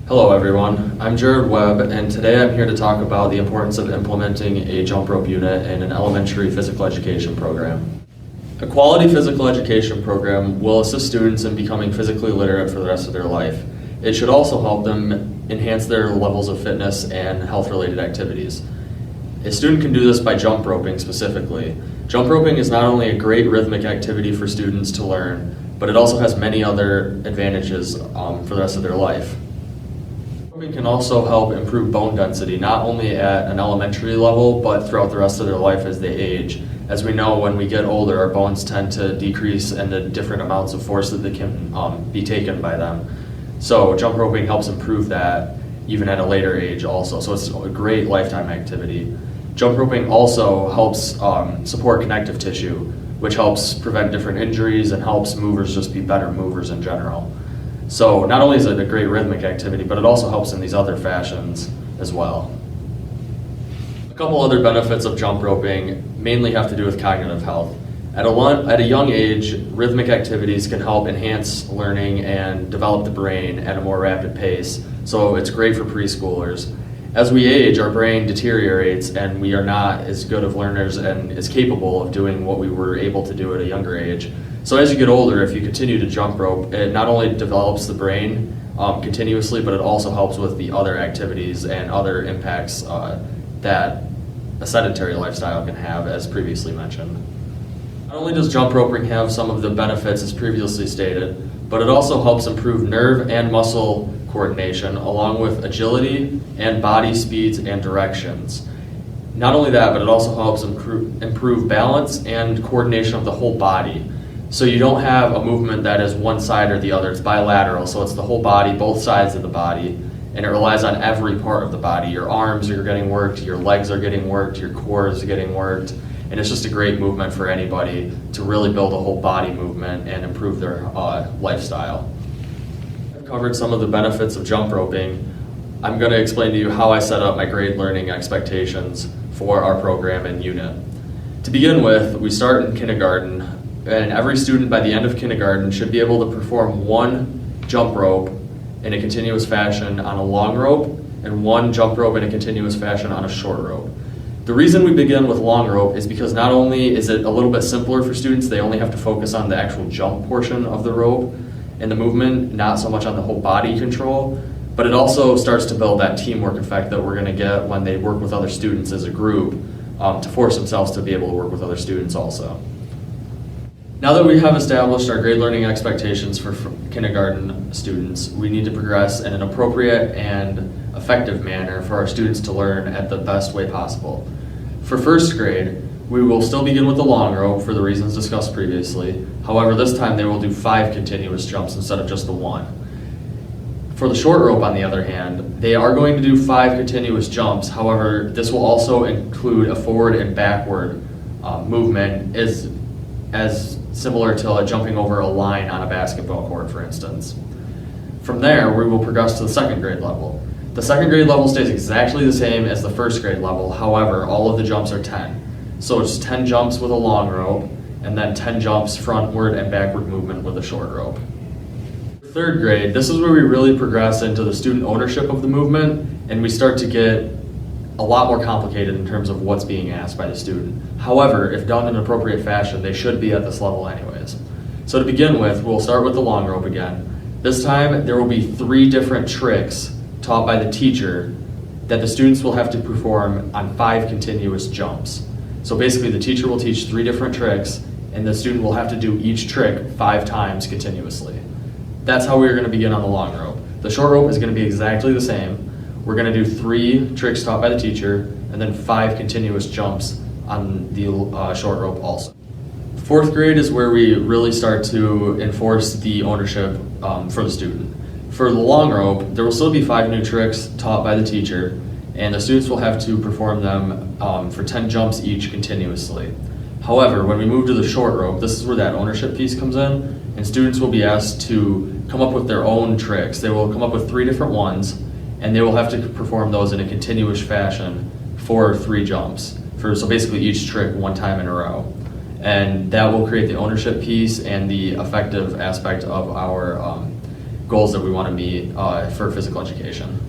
Hello everyone, I'm Jared Webb, and today I'm here to talk about the importance of implementing a jump rope unit in an elementary physical education program. A quality physical education program will assist students in becoming physically literate for the rest of their life. It should also help them enhance their levels of fitness and health-related activities. A student can do this by jump roping specifically. Jump roping is not only a great rhythmic activity for students to learn, but it also has many other advantages for the rest of their life. Roping can also help improve bone density, not only at an elementary level, but throughout the rest of their life as they age. As we know, when we get older, our bones tend to decrease and the different amounts of force that they can be taken by them. So jump roping helps improve that even at a later age also. So it's a great lifetime activity. Jump roping also helps support connective tissue, which helps prevent different injuries and helps movers just be better movers in general. So not only is it a great rhythmic activity, but it also helps in these other fashions as well. A couple other benefits of jump roping mainly have to do with cognitive health. At a young age, rhythmic activities can help enhance learning and develop the brain at a more rapid pace, so it's great for preschoolers. As we age, our brain deteriorates and we are not as good of learners and as capable of doing what we were able to do at a younger age. So as you get older, if you continue to jump rope, it not only develops the brain continuously, but it also helps with the other activities and other impacts that a sedentary lifestyle can have, as previously mentioned. Not only does jump roping have some of the benefits as previously stated, but it also helps improve nerve and muscle coordination, along with agility and body speeds and directions. Not only that, but it also helps improve balance and coordination of the whole body. So you don't have a movement that is one side or the other, it's bilateral, so it's the whole body, both sides of the body, and it relies on every part of the body. Your arms are getting worked, your legs are getting worked, your core is getting worked, and it's just a great movement for anybody to really build a whole body movement and improve their lifestyle. I've covered some of the benefits of jump roping. I'm going to explain to you how I set up my grade learning expectations for our program and unit. To begin with, we start in kindergarten, and every student by the end of kindergarten should be able to perform one jump rope in a continuous fashion on a long rope and one jump rope in a continuous fashion on a short rope. The reason we begin with long rope is because not only is it a little bit simpler for students, they only have to focus on the actual jump portion of the rope and the movement, not so much on the whole body control, but it also starts to build that teamwork effect that we're going to get when they work with other students as a group to force themselves to be able to work with other students also. Now that we have established our grade learning expectations for kindergarten students, we need to progress in an appropriate and effective manner for our students to learn at the best way possible. For first grade, we will still begin with the long rope for the reasons discussed previously. However, this time they will do 5 continuous jumps instead of just the 1. For the short rope, on the other hand, they are going to do 5 continuous jumps. However, this will also include a forward and backward movement as similar to jumping over a line on a basketball court, for instance. From there, we will progress to the second grade level. The second grade level stays exactly the same as the first grade level. However, all of the jumps are 10. So it's 10 jumps with a long rope, and then 10 jumps frontward and backward movement with a short rope. Third grade, this is where we really progress into the student ownership of the movement, and we start to get a lot more complicated in terms of what's being asked by the student. However, if done in an appropriate fashion, they should be at this level anyways. So to begin with, we'll start with the long rope again. This time, there will be 3 different tricks taught by the teacher that the students will have to perform on 5 continuous jumps. So basically, the teacher will teach 3 different tricks, and the student will have to do each trick 5 times continuously. That's how we're going to begin on the long rope. The short rope is going to be exactly the same. We're going to do 3 tricks taught by the teacher, and then 5 continuous jumps on the short rope also. 4th grade is where we really start to enforce the ownership for the student. For the long rope, there will still be 5 new tricks taught by the teacher, and the students will have to perform them for 10 jumps each continuously. However, when we move to the short rope, this is where that ownership piece comes in, and students will be asked to come up with their own tricks. They will come up with 3 different ones, and they will have to perform those in a continuous fashion for 3 jumps. So basically each trick 1 time in a row. And that will create the ownership piece and the effective aspect of our goals that we want to meet for physical education.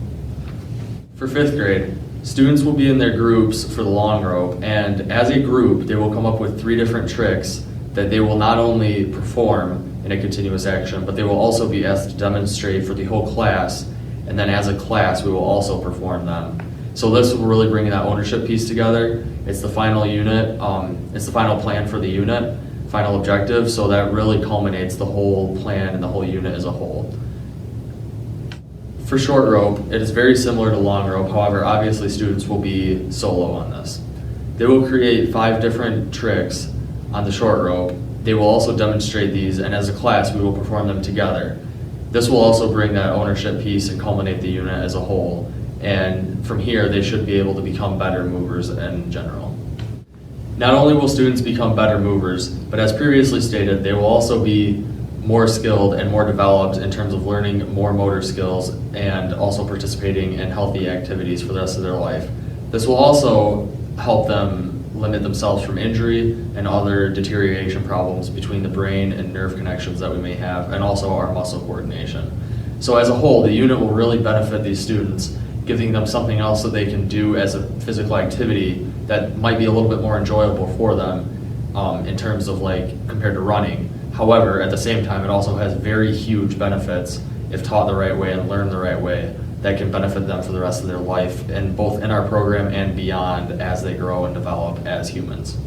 For 5th grade, students will be in their groups for the long rope, and as a group, they will come up with 3 different tricks that they will not only perform in a continuous action, but they will also be asked to demonstrate for the whole class, and then as a class, we will also perform them. So this will really bring that ownership piece together. It's the final unit, it's the final plan for the unit, final objective, so that really culminates the whole plan and the whole unit as a whole. For short rope, it is very similar to long rope, however, obviously students will be solo on this. They will create 5 different tricks on the short rope. They will also demonstrate these, and as a class, we will perform them together. This will also bring that ownership piece and culminate the unit as a whole, and from here, they should be able to become better movers in general. Not only will students become better movers, but as previously stated, they will also be more skilled and more developed in terms of learning more motor skills and also participating in healthy activities for the rest of their life. This will also help them limit themselves from injury and other deterioration problems between the brain and nerve connections that we may have, and also our muscle coordination. So as a whole, the unit will really benefit these students, giving them something else that they can do as a physical activity that might be a little bit more enjoyable for them in terms of compared to running. However, at the same time, it also has very huge benefits if taught the right way and learned the right way that can benefit them for the rest of their life, and both in our program and beyond as they grow and develop as humans.